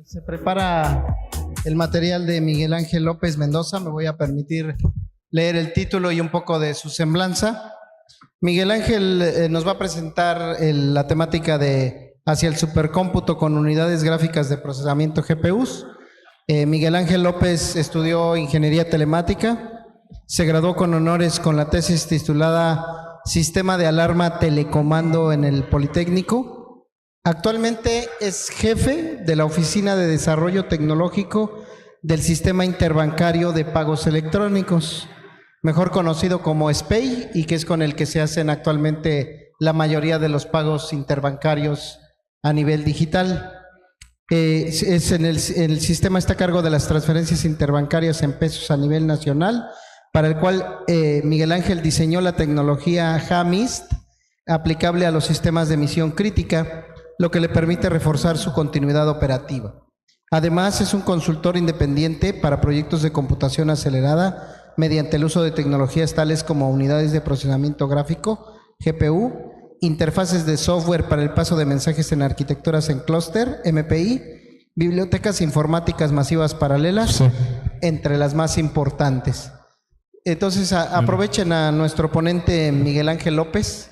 Se prepara el material de Miguel Ángel López Mendoza. Me voy a permitir leer el título y un poco de su semblanza. Miguel Ángel nos va a presentar la temática de hacia el supercómputo con unidades gráficas de procesamiento GPUs. Miguel Ángel López estudió ingeniería telemática, se graduó con honores con la tesis titulada Sistema de Alarma Telecomando en el Politécnico. Actualmente es jefe de la Oficina de Desarrollo Tecnológico del Sistema Interbancario de Pagos Electrónicos, mejor conocido como SPEI, y que es con el que se hacen actualmente la mayoría de los pagos interbancarios a nivel digital. El sistema está a cargo de las transferencias interbancarias en pesos a nivel nacional, para el cual Miguel Ángel diseñó la tecnología HAMIST aplicable a los sistemas de emisión crítica, lo que le permite reforzar su continuidad operativa. Además, es un consultor independiente para proyectos de computación acelerada mediante el uso de tecnologías tales como unidades de procesamiento gráfico, GPU, interfaces de software para el paso de mensajes en arquitecturas en clúster, MPI, bibliotecas informáticas masivas paralelas, sí, entre las más importantes. Entonces, aprovechen a nuestro ponente Miguel Ángel López.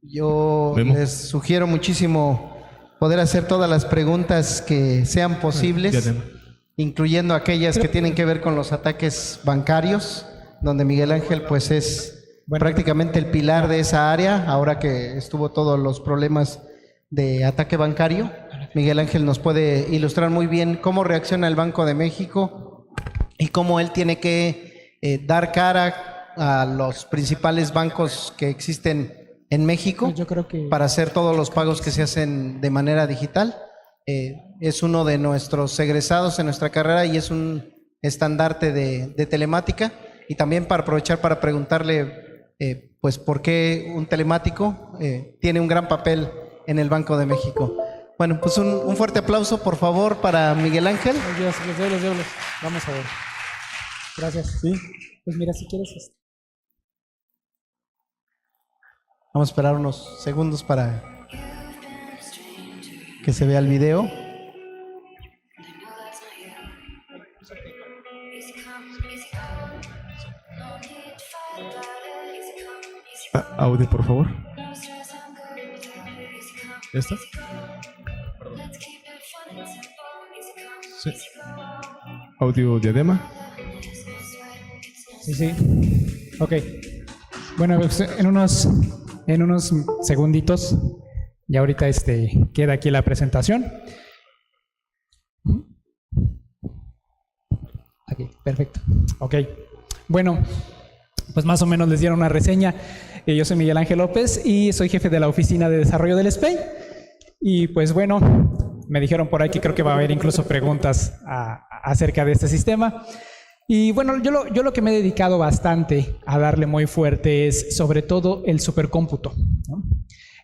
Yo les sugiero muchísimo poder hacer todas las preguntas que sean posibles, incluyendo aquellas que tienen que ver con los ataques bancarios, donde Miguel Ángel pues es prácticamente el pilar de esa área. Ahora que estuvo todos los problemas de ataque bancario, Miguel Ángel nos puede ilustrar muy bien cómo reacciona el Banco de México y cómo él tiene que dar cara a los principales bancos que existen en México. Yo creo que para hacer todos los pagos que se hacen de manera digital. Es uno de nuestros egresados en nuestra carrera y es un estandarte de telemática, y también para aprovechar para preguntarle pues por qué un telemático tiene un gran papel en el Banco de México. Bueno, pues un fuerte aplauso por favor para Miguel Ángel. Los diablos. Vamos a ver. Gracias. Sí. Pues mira, si quieres. Vamos a esperar unos segundos para que se vea el video. Audio, por favor. ¿Ya está? Sí. Audio diadema. Sí. Ok. Bueno, pues en unos segunditos, ya ahorita queda aquí la presentación. Aquí, perfecto. Ok. Bueno, pues más o menos les dieron una reseña. Yo soy Miguel Ángel López y soy jefe de la Oficina de Desarrollo del SPEI. Y pues bueno, me dijeron por ahí que creo que va a haber incluso preguntas acerca de este sistema. Y bueno, yo lo que me he dedicado bastante a darle muy fuerte es sobre todo el supercómputo, ¿no?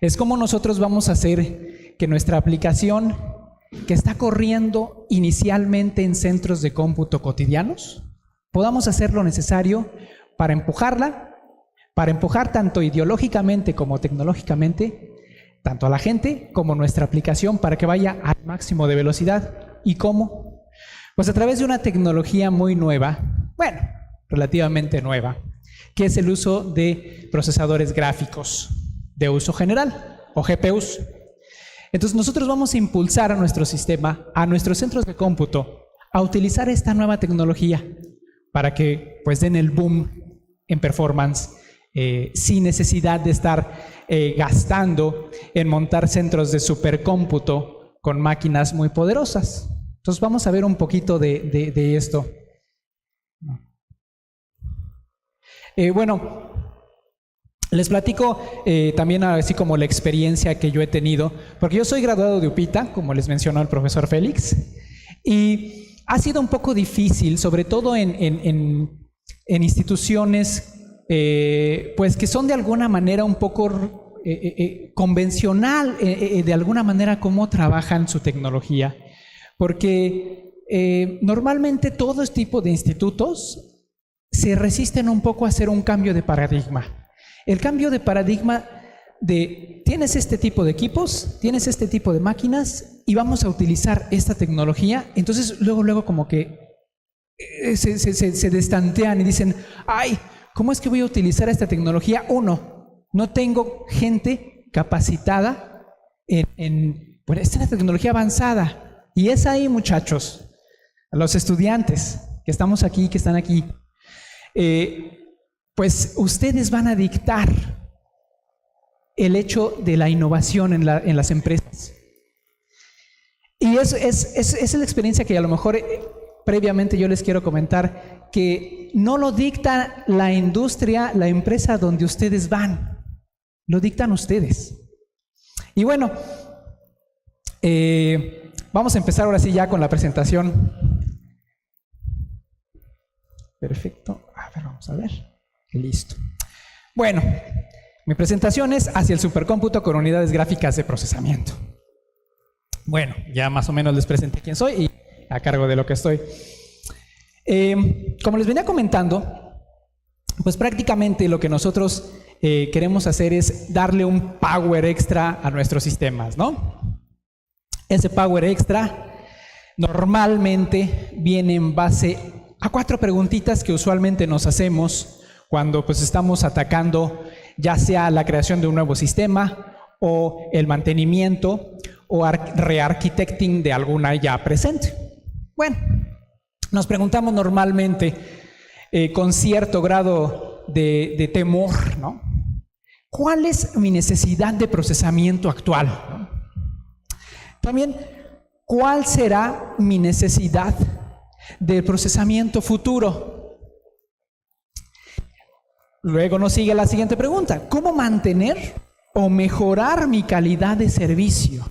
Es como nosotros vamos a hacer que nuestra aplicación, que está corriendo inicialmente en centros de cómputo cotidianos, podamos hacer lo necesario para empujar tanto ideológicamente como tecnológicamente, tanto a la gente como nuestra aplicación para que vaya al máximo de velocidad. ¿Y cómo? Pues a través de una tecnología muy nueva, bueno, relativamente nueva, que es el uso de procesadores gráficos de uso general o GPUs. Entonces nosotros vamos a impulsar a nuestro sistema, a nuestros centros de cómputo, a utilizar esta nueva tecnología para que pues den el boom en performance sin necesidad de estar gastando en montar centros de supercómputo con máquinas muy poderosas. Entonces vamos a ver un poquito de esto. Bueno, les platico también así como la experiencia que yo he tenido, porque yo soy graduado de UPITA, como les mencionó el profesor Félix, y ha sido un poco difícil, sobre todo en instituciones pues que son de alguna manera un poco convencional, de alguna manera cómo trabajan su tecnología. Porque normalmente todo este tipo de institutos se resisten un poco a hacer un cambio de paradigma. El cambio de paradigma de tienes este tipo de equipos, tienes este tipo de máquinas y vamos a utilizar esta tecnología. Entonces luego como que se destantean y dicen, ay, ¿cómo es que voy a utilizar esta tecnología? Uno, no tengo gente capacitada bueno, esta es la tecnología avanzada. Y es ahí, muchachos, a los estudiantes que estamos aquí, que están aquí, pues ustedes van a dictar el hecho de la innovación en las empresas. Y es la experiencia que a lo mejor previamente yo les quiero comentar, que no lo dicta la industria, la empresa donde ustedes van, lo dictan ustedes. Y bueno, vamos a empezar ahora sí ya con la presentación. Perfecto. A ver, vamos a ver. Listo. Bueno, mi presentación es hacia el supercómputo con unidades gráficas de procesamiento. Bueno, ya más o menos les presenté quién soy y a cargo de lo que estoy. Como les venía comentando, pues prácticamente lo que nosotros queremos hacer es darle un power extra a nuestros sistemas, ¿no? Ese power extra normalmente viene en base a 4 preguntitas que usualmente nos hacemos cuando pues estamos atacando ya sea la creación de un nuevo sistema o el mantenimiento o rearchitecting de alguna ya presente. Bueno, nos preguntamos normalmente con cierto grado de temor, ¿no? ¿Cuál es mi necesidad de procesamiento actual? ¿No? También, ¿cuál será mi necesidad de procesamiento futuro? Luego nos sigue la siguiente pregunta: ¿cómo mantener o mejorar mi calidad de servicio?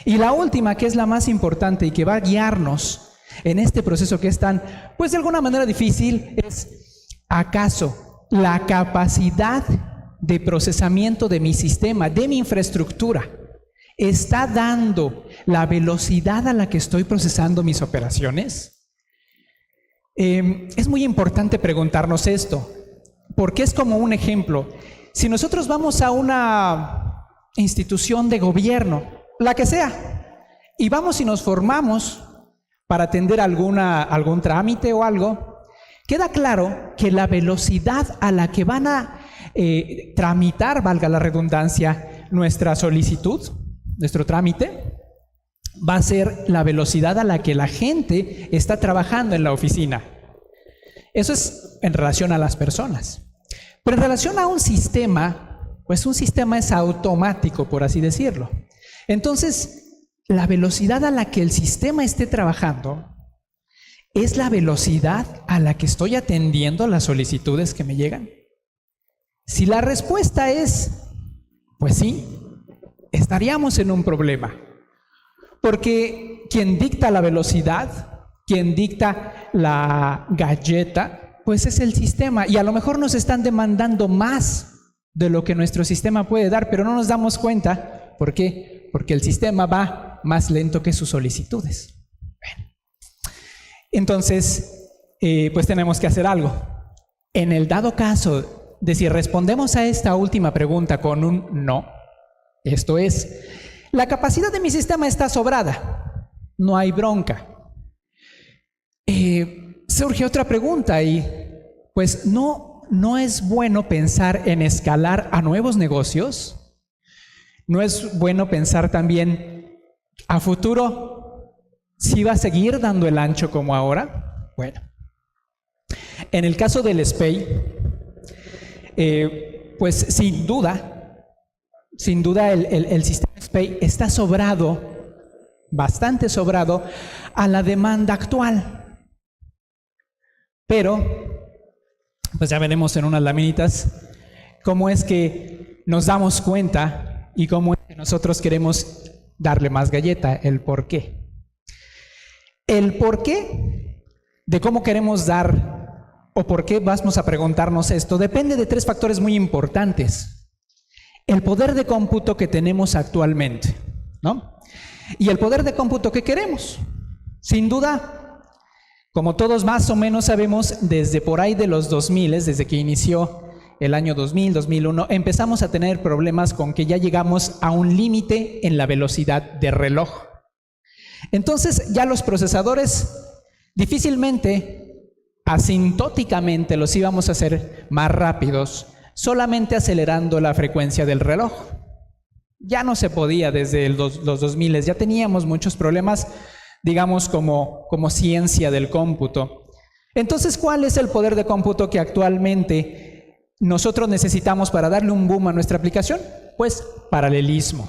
Y la última, que es la más importante y que va a guiarnos en este proceso que es tan, pues de alguna manera difícil, es: ¿acaso la capacidad de procesamiento de mi sistema, de mi infraestructura, está dando la velocidad a la que estoy procesando mis operaciones? Es muy importante preguntarnos esto, porque es como un ejemplo. Si nosotros vamos a una institución de gobierno, la que sea, y vamos y nos formamos para atender algún trámite o algo, queda claro que la velocidad a la que van a tramitar, valga la redundancia, nuestra solicitud, nuestro trámite, va a ser la velocidad a la que la gente está trabajando en la oficina. Eso es en relación a las personas. Pero en relación a un sistema, pues un sistema es automático, por así decirlo. Entonces, la velocidad a la que el sistema esté trabajando es la velocidad a la que estoy atendiendo las solicitudes que me llegan. Si la respuesta es, pues sí, estaríamos en un problema. Porque quien dicta la velocidad, quien dicta la galleta, pues es el sistema. Y a lo mejor nos están demandando más de lo que nuestro sistema puede dar, pero no nos damos cuenta. ¿Por qué? Porque el sistema va más lento que sus solicitudes. Bueno. Entonces, pues tenemos que hacer algo. En el dado caso de si respondemos a esta última pregunta con un no, esto es, la capacidad de mi sistema está sobrada, no hay bronca. Surge otra pregunta y pues no es bueno pensar en escalar a nuevos negocios. No es bueno pensar también a futuro si va a seguir dando el ancho como ahora. Bueno, en el caso del SPEI, pues sin duda el sistema SPEI está sobrado, bastante sobrado a la demanda actual. Pero, pues ya veremos en unas laminitas cómo es que nos damos cuenta y cómo es que nosotros queremos darle más galleta, el por qué. El por qué de cómo queremos dar o por qué vamos a preguntarnos esto depende de 3 factores muy importantes. El poder de cómputo que tenemos actualmente, ¿no? Y el poder de cómputo que queremos. Sin duda, como todos más o menos sabemos, desde por ahí de los 2000, desde que inició el año 2000, 2001, empezamos a tener problemas con que ya llegamos a un límite en la velocidad de reloj. Entonces ya los procesadores difícilmente, asintóticamente, los íbamos a hacer más rápidos, solamente acelerando la frecuencia del reloj. Ya no se podía desde los 2000, ya teníamos muchos problemas, digamos, como ciencia del cómputo. Entonces, ¿cuál es el poder de cómputo que actualmente nosotros necesitamos para darle un boom a nuestra aplicación? Pues paralelismo.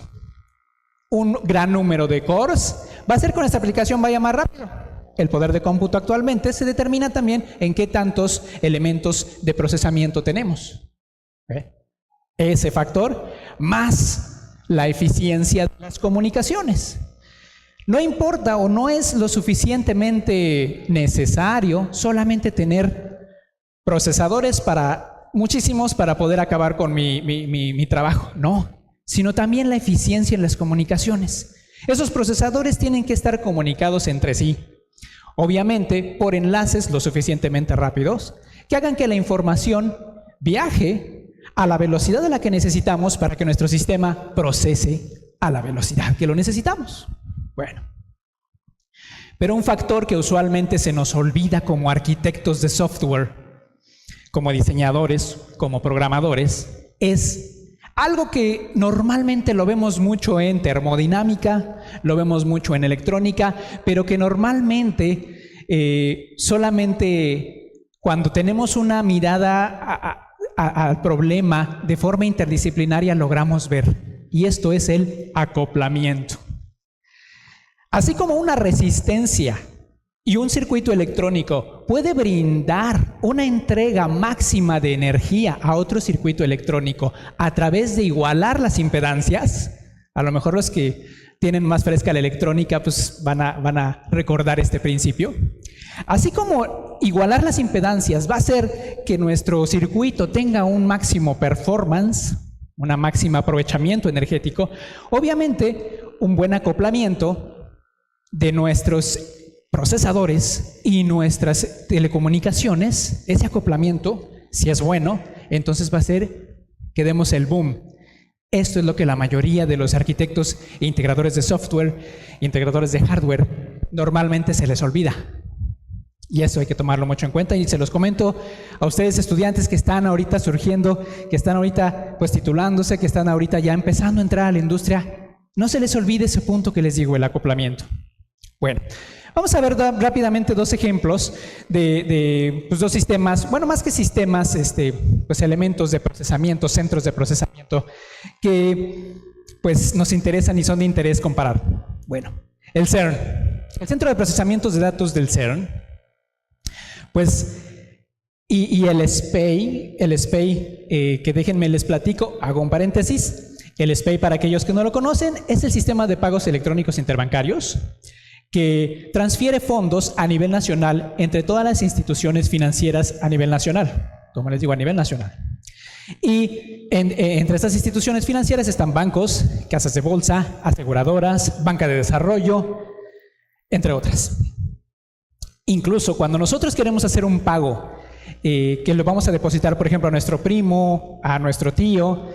Un gran número de cores va a hacer que nuestra aplicación vaya más rápido. El poder de cómputo actualmente se determina también en qué tantos elementos de procesamiento tenemos. Ese factor más la eficiencia de las comunicaciones. No importa o no es lo suficientemente necesario solamente tener procesadores muchísimos para poder acabar con mi trabajo. No, sino también la eficiencia en las comunicaciones. Esos procesadores tienen que estar comunicados entre sí. Obviamente por enlaces lo suficientemente rápidos que hagan que la información viaje a la velocidad a la que necesitamos para que nuestro sistema procese a la velocidad que lo necesitamos. Bueno, pero un factor que usualmente se nos olvida como arquitectos de software, como diseñadores, como programadores, es algo que normalmente lo vemos mucho en termodinámica, lo vemos mucho en electrónica, pero que normalmente solamente cuando tenemos una mirada al problema de forma interdisciplinaria logramos ver, y esto es el acoplamiento. Así como una resistencia y un circuito electrónico puede brindar una entrega máxima de energía a otro circuito electrónico a través de igualar las impedancias, a lo mejor los que tienen más fresca la electrónica pues van a recordar este principio. Así como igualar las impedancias va a hacer que nuestro circuito tenga un máximo performance, una máxima aprovechamiento energético, obviamente un buen acoplamiento de nuestros procesadores y nuestras telecomunicaciones, ese acoplamiento, si es bueno, entonces va a hacer que demos el boom. Esto es lo que la mayoría de los arquitectos e integradores de software, integradores de hardware, normalmente se les olvida. Y eso hay que tomarlo mucho en cuenta, y se los comento a ustedes estudiantes que están ahorita surgiendo, que están ahorita pues titulándose, que están ahorita ya empezando a entrar a la industria. No se les olvide ese punto que les digo, el acoplamiento. Bueno, vamos a ver rápidamente dos ejemplos de pues, dos sistemas, bueno, más que sistemas, pues elementos de procesamiento, centros de procesamiento, que pues nos interesan y son de interés comparar. Bueno, el CERN, el Centro de Procesamientos de Datos del CERN, pues, y el SPEI, que déjenme les platico, hago un paréntesis. El SPEI, para aquellos que no lo conocen, es el sistema de pagos electrónicos interbancarios que transfiere fondos a nivel nacional entre todas las instituciones financieras a nivel nacional, como les digo, a nivel nacional. Y entre estas instituciones financieras están bancos, casas de bolsa, aseguradoras, banca de desarrollo, entre otras. Incluso cuando nosotros queremos hacer un pago, que lo vamos a depositar, por ejemplo, a nuestro primo, a nuestro tío,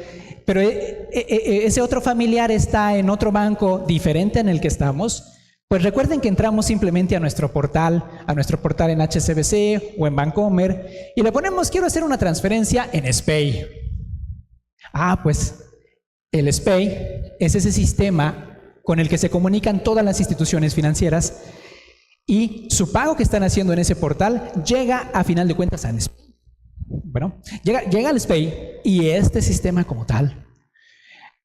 pero ese otro familiar está en otro banco diferente en el que estamos, pues recuerden que entramos simplemente a nuestro portal en HSBC o en Bancomer y le ponemos quiero hacer una transferencia en SPEI. Pues el SPEI es ese sistema con el que se comunican todas las instituciones financieras y su pago que están haciendo en ese portal llega a final de cuentas a SPEI. Bueno, llega al SPEI y este sistema como tal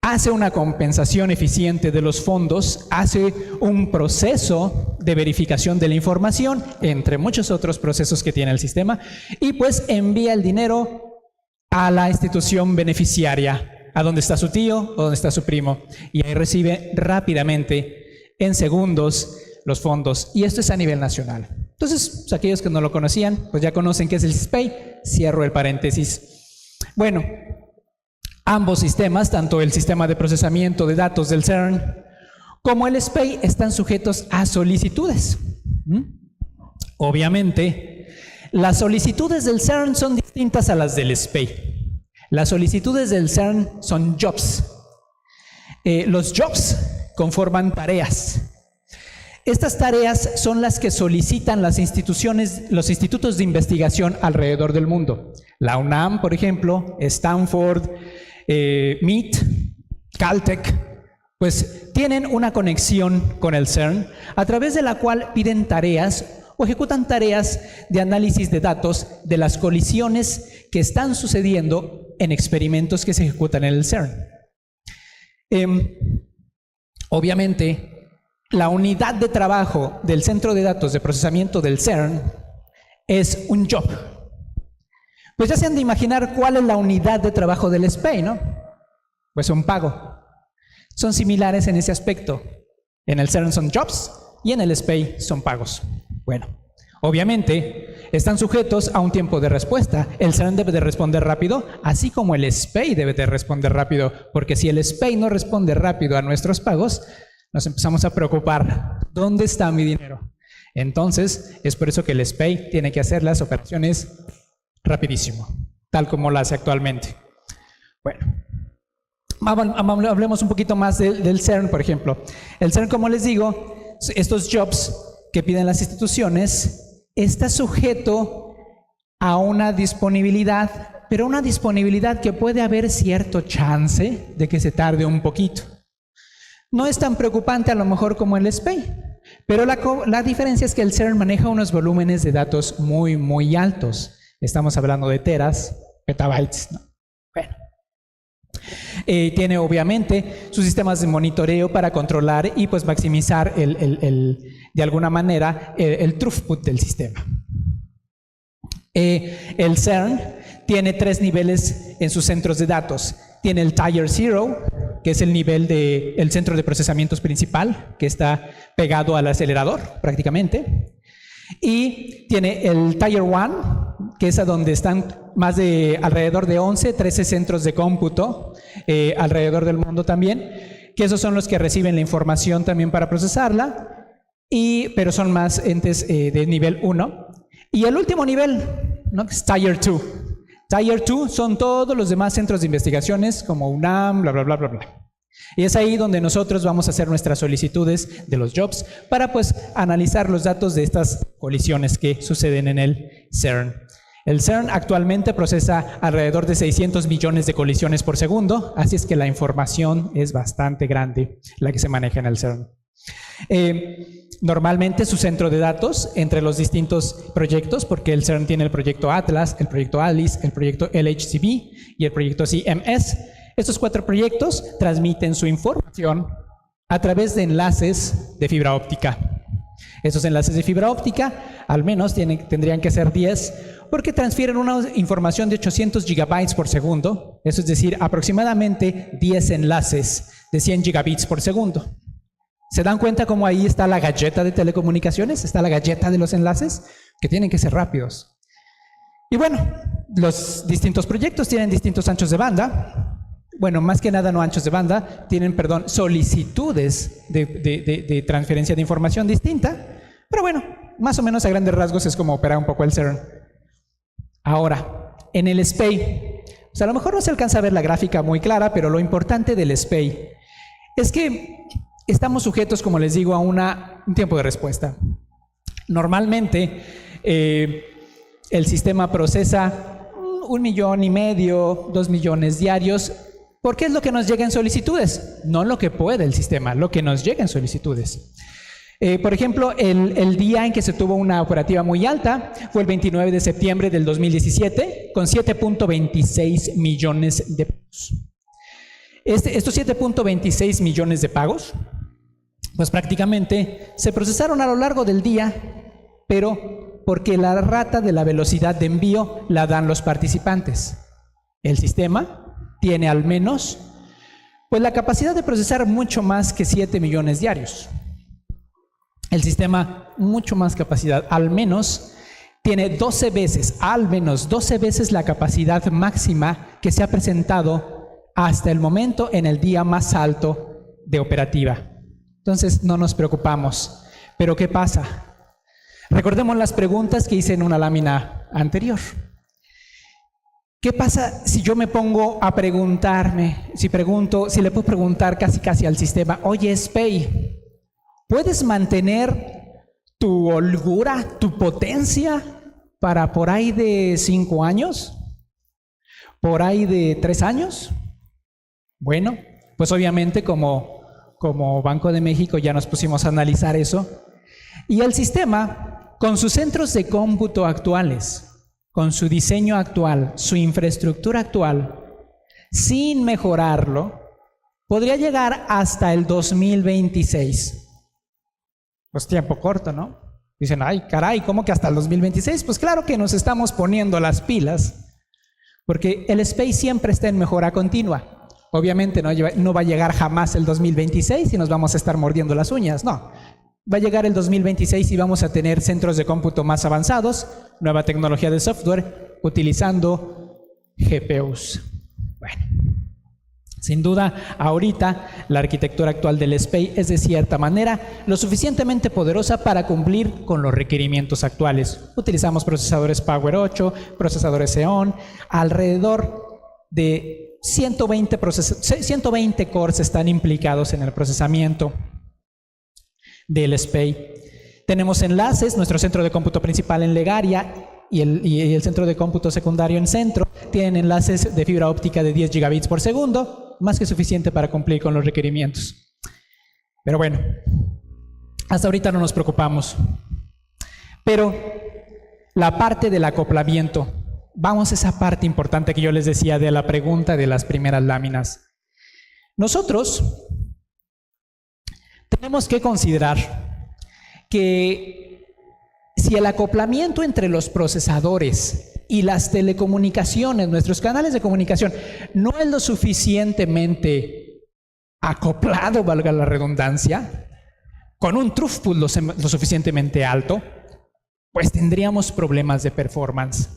hace una compensación eficiente de los fondos, hace un proceso de verificación de la información, entre muchos otros procesos que tiene el sistema, y pues envía el dinero a la institución beneficiaria, a donde está su tío o donde está su primo, y ahí recibe rápidamente, en segundos, los fondos, y esto es a nivel nacional. Entonces, pues, aquellos que no lo conocían, pues ya conocen qué es el SPEI, cierro el paréntesis. Bueno, ambos sistemas, tanto el sistema de procesamiento de datos del CERN como el SPEI, están sujetos a solicitudes. Obviamente, las solicitudes del CERN son distintas a las del SPEI. Las solicitudes del CERN son jobs. Los jobs conforman tareas. Estas tareas son las que solicitan las instituciones, los institutos de investigación alrededor del mundo. La UNAM, por ejemplo, Stanford, MIT, Caltech, pues tienen una conexión con el CERN a través de la cual piden tareas o ejecutan tareas de análisis de datos de las colisiones que están sucediendo en experimentos que se ejecutan en el CERN. Obviamente, la unidad de trabajo del centro de datos de procesamiento del CERN es un job. Pues ya se han de imaginar cuál es la unidad de trabajo del SPEI, ¿no? Pues un pago. Son similares en ese aspecto. En el CERN son jobs y en el SPEI son pagos. Bueno, obviamente están sujetos a un tiempo de respuesta. El CERN debe de responder rápido, así como el SPEI debe de responder rápido, porque si el SPEI no responde rápido a nuestros pagos, nos empezamos a preocupar. ¿Dónde está mi dinero? Entonces, es por eso que el SPEI tiene que hacer las operaciones rapidísimo, tal como lo hace actualmente. Bueno, hablemos un poquito más del CERN, por ejemplo. El CERN, como les digo, estos jobs que piden las instituciones, está sujeto a una disponibilidad, pero una disponibilidad que puede haber cierto chance de que se tarde un poquito. No es tan preocupante a lo mejor como el SPEI, pero la diferencia es que el CERN maneja unos volúmenes de datos muy, muy altos. Estamos hablando de teras, petabytes, ¿no? Bueno. Tiene obviamente sus sistemas de monitoreo para controlar y pues maximizar de alguna manera el throughput del sistema. El CERN tiene 3 niveles en sus centros de datos. Tiene el Tier 0, que es el nivel del centro de procesamientos principal, que está pegado al acelerador prácticamente. Y tiene el Tier 1, que es a donde están alrededor de 11, 13 centros de cómputo alrededor del mundo también, que esos son los que reciben la información también para procesarla, pero son más entes de nivel 1. Y el último nivel, ¿no?, es Tier 2. Tier 2 son todos los demás centros de investigaciones como UNAM, bla, bla, bla, bla, bla. Y es ahí donde nosotros vamos a hacer nuestras solicitudes de los jobs para pues analizar los datos de estas colisiones que suceden en el CERN. El CERN actualmente procesa alrededor de 600 millones de colisiones por segundo, así es que la información es bastante grande la que se maneja en el CERN. Normalmente su centro de datos entre los distintos proyectos, porque el CERN tiene el proyecto Atlas, el proyecto ALICE, el proyecto LHCb y el proyecto CMS. Estos 4 proyectos transmiten su información a través de enlaces de fibra óptica. Estos enlaces de fibra óptica al menos tendrían que ser 10 porque transfieren una información de 800 gigabytes por segundo, eso es decir, aproximadamente 10 enlaces de 100 gigabits por segundo. ¿Se dan cuenta cómo ahí está la galleta de telecomunicaciones? Está la galleta de los enlaces que tienen que ser rápidos. Y bueno, los distintos proyectos tienen distintos anchos de banda. Bueno, más que nada no anchos de banda, tienen, solicitudes de transferencia de información distinta. Pero bueno, más o menos a grandes rasgos es como opera un poco el CERN. Ahora, en el SPEI, a lo mejor no se alcanza a ver la gráfica muy clara, pero lo importante del SPEI es que estamos sujetos, como les digo, a un tiempo de respuesta. Normalmente, el sistema procesa 1,5 millones, 2 millones diarios, porque es lo que nos llega en solicitudes, no lo que puede el sistema, lo que nos llega en solicitudes. Por ejemplo, el día en que se tuvo una operativa muy alta fue el 29 de septiembre del 2017, con 7.26 millones de pagos. Estos 7.26 millones de pagos, pues prácticamente se procesaron a lo largo del día, pero porque la rata de la velocidad de envío la dan los participantes. El sistema tiene al menos pues la capacidad de procesar mucho más que 7 millones diarios. El sistema, mucho más capacidad, al menos tiene 12 veces, al menos 12 veces la capacidad máxima que se ha presentado hasta el momento en el día más alto de operativa. Entonces no nos preocupamos. ¿Pero qué pasa? Recordemos las preguntas que hice en una lámina anterior. ¿Qué pasa si yo me pongo a preguntarme, si le puedo preguntar casi al sistema, oye, SPEI, ¿puedes mantener tu holgura, tu potencia para por ahí de 5 años? ¿Por ahí de 3 años? Bueno, pues obviamente como Banco de México ya nos pusimos a analizar eso. Y el sistema, con sus centros de cómputo actuales, con su diseño actual, su infraestructura actual, sin mejorarlo, podría llegar hasta el 2026. Pues tiempo corto, ¿no? Dicen, ay, caray, ¿cómo que hasta el 2026? Pues claro que nos estamos poniendo las pilas, porque el SPEI siempre está en mejora continua. Obviamente no va a llegar jamás el 2026 y nos vamos a estar mordiendo las uñas, no. Va a llegar el 2026 y vamos a tener centros de cómputo más avanzados, nueva tecnología de software, utilizando GPUs. Bueno, sin duda, ahorita la arquitectura actual del SPEI es de cierta manera lo suficientemente poderosa para cumplir con los requerimientos actuales. Utilizamos procesadores Power 8, procesadores Xeon, alrededor de 120 cores están implicados en el procesamiento del SPEI. Tenemos enlaces, nuestro centro de cómputo principal en Legaria y el centro de cómputo secundario en Centro tienen enlaces de fibra óptica de 10 gigabits por segundo, más que suficiente para cumplir con los requerimientos. Pero bueno, hasta ahorita no nos preocupamos. Pero la parte del acoplamiento, vamos a esa parte importante que yo les decía de la pregunta de las primeras láminas. Nosotros tenemos que considerar que si el acoplamiento entre los procesadores y las telecomunicaciones, nuestros canales de comunicación, no es lo suficientemente acoplado, valga la redundancia, con un throughput lo suficientemente alto, pues tendríamos problemas de performance.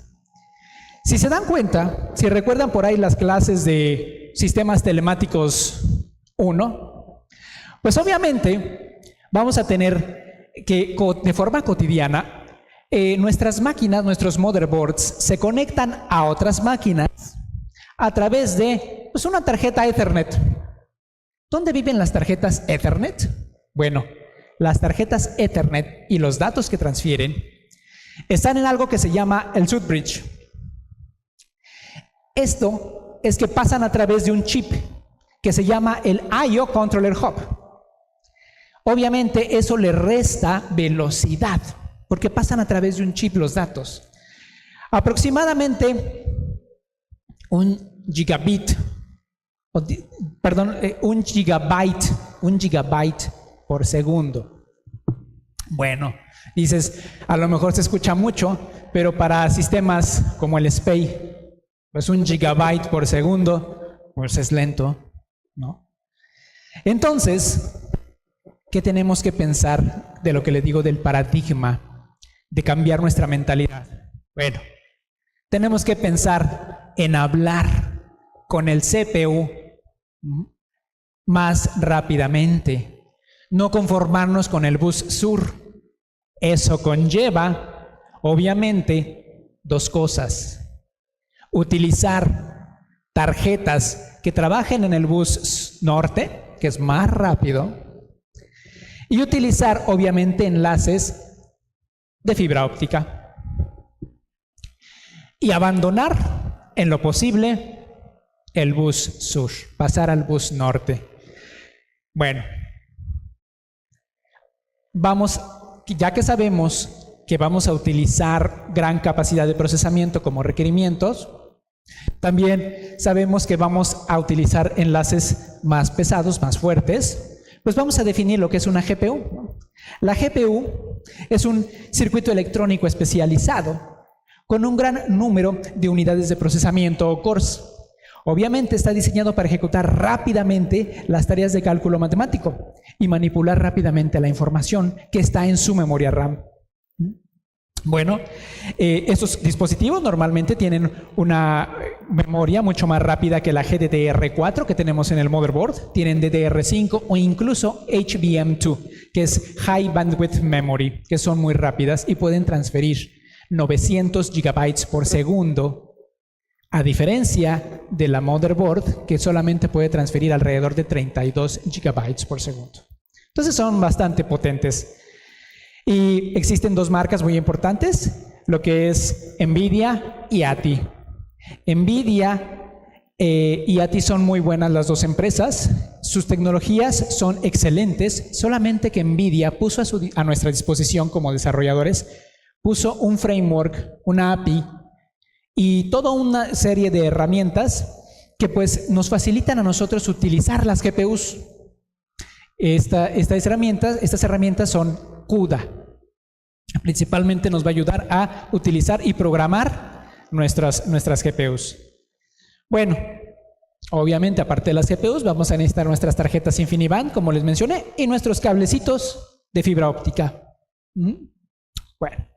Si se dan cuenta, si recuerdan por ahí las clases de sistemas telemáticos 1, pues obviamente vamos a tener que de forma cotidiana nuestras máquinas, nuestros motherboards se conectan a otras máquinas a través de una tarjeta Ethernet. ¿Dónde viven las tarjetas Ethernet? Bueno, las tarjetas Ethernet y los datos que transfieren están en algo que se llama el switch. Esto es que pasan a través de un chip que se llama el I/O Controller Hub. Obviamente eso le resta velocidad, porque pasan a través de un chip los datos. Aproximadamente un gigabyte por segundo. Bueno, dices, a lo mejor se escucha mucho, pero para sistemas como el SPEI, pues 1 gigabyte por segundo, pues es lento, ¿no? Entonces, ¿qué tenemos que pensar de lo que le digo del paradigma, de cambiar nuestra mentalidad? Bueno, tenemos que pensar en hablar con el CPU más rápidamente, no conformarnos con el bus SUR. Eso conlleva, obviamente, 2 cosas. Utilizar tarjetas que trabajen en el bus norte, que es más rápido, y utilizar, obviamente, enlaces de fibra óptica. Y abandonar, en lo posible, el bus sur, pasar al bus norte. Bueno, ya que sabemos que vamos a utilizar gran capacidad de procesamiento como requerimientos, también sabemos que vamos a utilizar enlaces más pesados, más fuertes, pues vamos a definir lo que es una GPU. La GPU es un circuito electrónico especializado con un gran número de unidades de procesamiento o cores. Obviamente está diseñado para ejecutar rápidamente las tareas de cálculo matemático y manipular rápidamente la información que está en su memoria RAM. Bueno, estos dispositivos normalmente tienen una memoria mucho más rápida que la GDDR4 que tenemos en el motherboard. Tienen DDR5 o incluso HBM2, que es High Bandwidth Memory, que son muy rápidas y pueden transferir 900 gigabytes por segundo a diferencia de la motherboard, que solamente puede transferir alrededor de 32 gigabytes por segundo. Entonces son bastante potentes. Y existen dos marcas muy importantes, lo que es NVIDIA y ATI. NVIDIA y ATI son muy buenas las dos empresas, sus tecnologías son excelentes, solamente que NVIDIA puso a nuestra disposición como desarrolladores, puso un framework, una API y toda una serie de herramientas que pues nos facilitan a nosotros utilizar las GPUs. Estas herramientas son CUDA. Principalmente nos va a ayudar a utilizar y programar nuestras GPUs. Bueno, obviamente aparte de las GPUs vamos a necesitar nuestras tarjetas InfiniBand, como les mencioné, y nuestros cablecitos de fibra óptica. Bueno,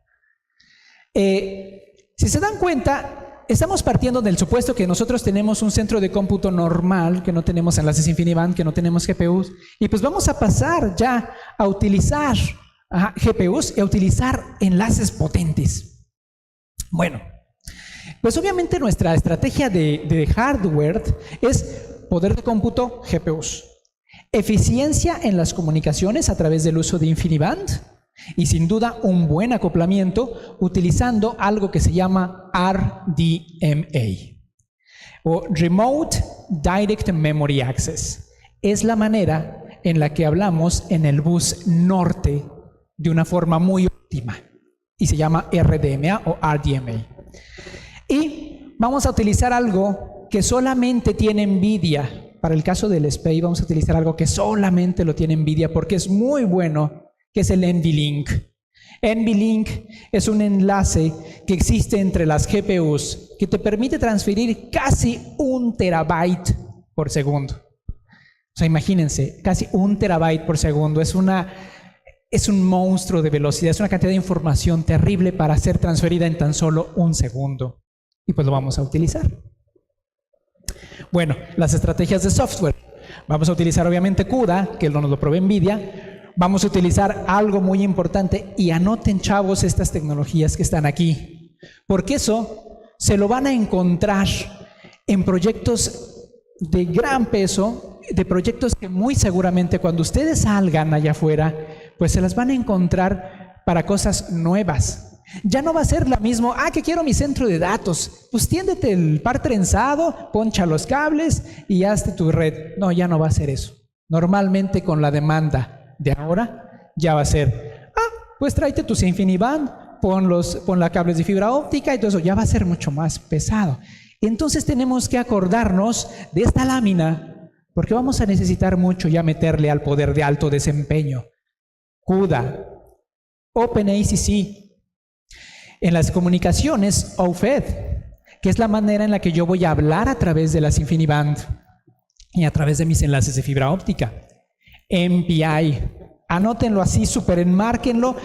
si se dan cuenta, estamos partiendo del supuesto que nosotros tenemos un centro de cómputo normal, que no tenemos enlaces InfiniBand, que no tenemos GPUs, y pues vamos a pasar ya a utilizar GPUs y a utilizar enlaces potentes. Bueno, pues obviamente nuestra estrategia de hardware es poder de cómputo GPUs, eficiencia en las comunicaciones a través del uso de InfiniBand y sin duda un buen acoplamiento utilizando algo que se llama RDMA o Remote Direct Memory Access. Es la manera en la que hablamos en el bus norte de una forma muy óptima y se llama RDMA o RDMA. Y vamos a utilizar algo que solamente tiene NVIDIA. Para el caso del SPEI vamos a utilizar algo que solamente lo tiene NVIDIA porque es muy bueno, que es el NVLink. NVLink es un enlace que existe entre las GPUs que te permite transferir casi 1 terabyte por segundo. O sea, imagínense, casi 1 terabyte por segundo. Es un monstruo de velocidad, es una cantidad de información terrible para ser transferida en tan solo 1 segundo. Y pues lo vamos a utilizar. Bueno, las estrategias de software. Vamos a utilizar obviamente CUDA, que nos lo provee NVIDIA. Vamos a utilizar algo muy importante y anoten, chavos, estas tecnologías que están aquí. Porque eso se lo van a encontrar en proyectos de gran peso, de proyectos que muy seguramente cuando ustedes salgan allá afuera, pues se las van a encontrar para cosas nuevas. Ya no va a ser la misma, que quiero mi centro de datos, pues tiéndete el par trenzado, poncha los cables y hazte tu red. No, ya no va a ser eso. Normalmente con la demanda de ahora, ya va a ser, pues tráete tus InfiniBand, pon la cables de fibra óptica y todo eso, ya va a ser mucho más pesado. Entonces tenemos que acordarnos de esta lámina, porque vamos a necesitar mucho ya meterle al poder de alto desempeño. CUDA, OpenACC. En las comunicaciones, OFED, que es la manera en la que yo voy a hablar a través de las InfiniBand y a través de mis enlaces de fibra óptica. MPI, anótenlo así, enmárquenlo,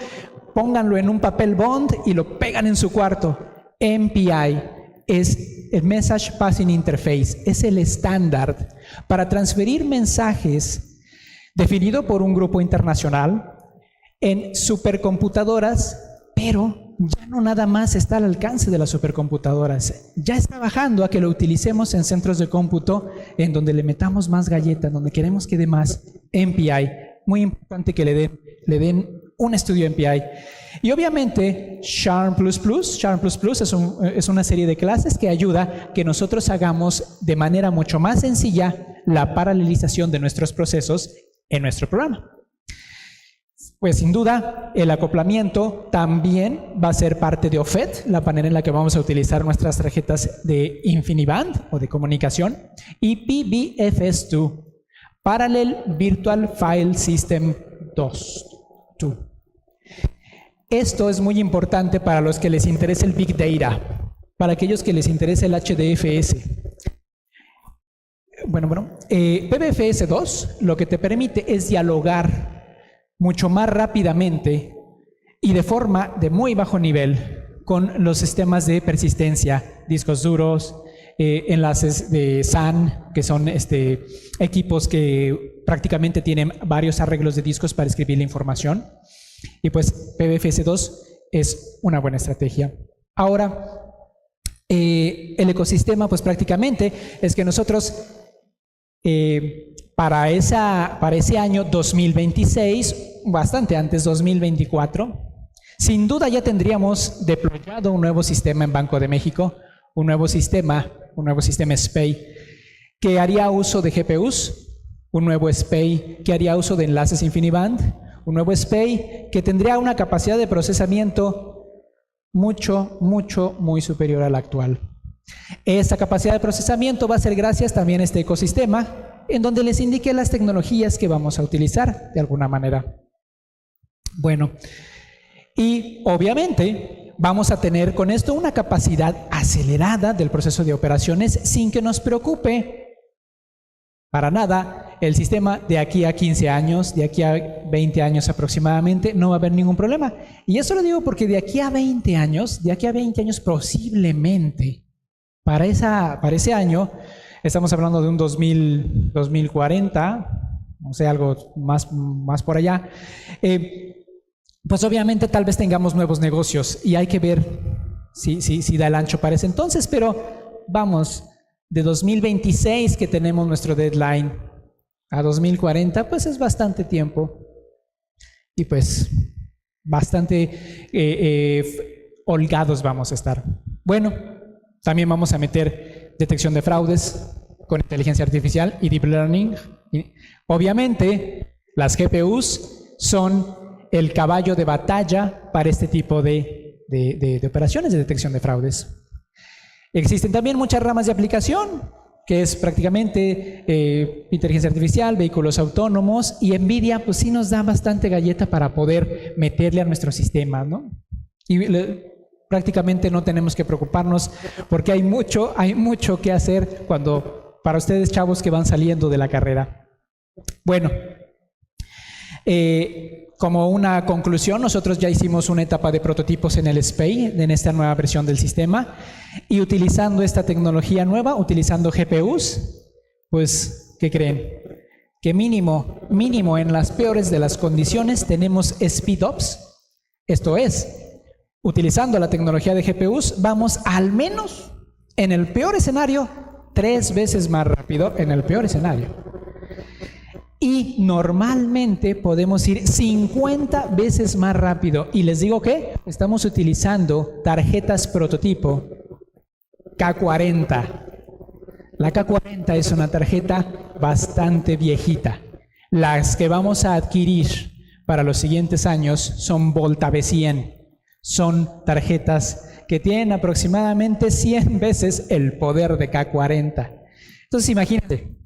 pónganlo en un papel bond y lo pegan en su cuarto. MPI es el Message Passing Interface, es el estándar para transferir mensajes definido por un grupo internacional en supercomputadoras, pero ya no nada más está al alcance de las supercomputadoras, ya está bajando a que lo utilicemos en centros de cómputo en donde le metamos más galleta, donde queremos que dé más. MPI, muy importante que le den un estudio MPI. Y obviamente Charm++, es una serie de clases que ayuda a que nosotros hagamos de manera mucho más sencilla la paralelización de nuestros procesos en nuestro programa. Pues sin duda, el acoplamiento también va a ser parte de OFED, la manera en la que vamos a utilizar nuestras tarjetas de InfiniBand o de comunicación, y PBFS2, Parallel Virtual File System 2. Esto es muy importante para los que les interesa el Big Data, para aquellos que les interesa el HDFS. PBFS2 lo que te permite es dialogar mucho más rápidamente y de forma de muy bajo nivel con los sistemas de persistencia, discos duros, enlaces de SAN, que son equipos que prácticamente tienen varios arreglos de discos para escribir la información. Y pues PBFS2 es una buena estrategia. Ahora, El ecosistema, pues prácticamente es que nosotros para ese año 2026, bastante antes, 2024, sin duda ya tendríamos deployado un nuevo sistema en Banco de México, un nuevo sistema SPEI, que haría uso de GPUs, un nuevo SPEI que haría uso de enlaces InfiniBand, un nuevo SPEI que tendría una capacidad de procesamiento muy superior a la actual. Esta capacidad de procesamiento va a ser gracias también a este ecosistema, en donde les indique las tecnologías que vamos a utilizar de alguna manera. Bueno, y obviamente vamos a tener con esto una capacidad acelerada del proceso de operaciones sin que nos preocupe para nada el sistema de aquí a 15 años, de aquí a 20 años aproximadamente, no va a haber ningún problema. Y eso lo digo porque de aquí a 20 años posiblemente, para ese año, estamos hablando de un 2040, no sé, algo más por allá, pues obviamente tal vez tengamos nuevos negocios y hay que ver si da el ancho para ese entonces, pero vamos, de 2026 que tenemos nuestro deadline a 2040, pues es bastante tiempo y pues bastante holgados vamos a estar. Bueno, también vamos a meter detección de fraudes con inteligencia artificial y deep learning. Y obviamente las GPUs son el caballo de batalla para este tipo de operaciones de detección de fraudes. Existen también muchas ramas de aplicación, que es prácticamente inteligencia artificial, vehículos autónomos, y NVIDIA pues sí nos da bastante galleta para poder meterle a nuestros sistemas, ¿no? Y prácticamente no tenemos que preocuparnos porque hay mucho que hacer para ustedes chavos que van saliendo de la carrera. Bueno, como una conclusión, nosotros ya hicimos una etapa de prototipos en el SPEI, en esta nueva versión del sistema, y utilizando esta tecnología nueva, utilizando GPUs, pues, ¿qué creen? Que mínimo en las peores de las condiciones tenemos speedups. Esto es, utilizando la tecnología de GPUs, vamos al menos, en el peor escenario, 3 veces más rápido en el peor escenario. Y normalmente podemos ir 50 veces más rápido. Y les digo que estamos utilizando tarjetas prototipo K40. La K40 es una tarjeta bastante viejita. Las que vamos a adquirir para los siguientes años son Volta V100. Son tarjetas que tienen aproximadamente 100 veces el poder de K40. Entonces imagínate,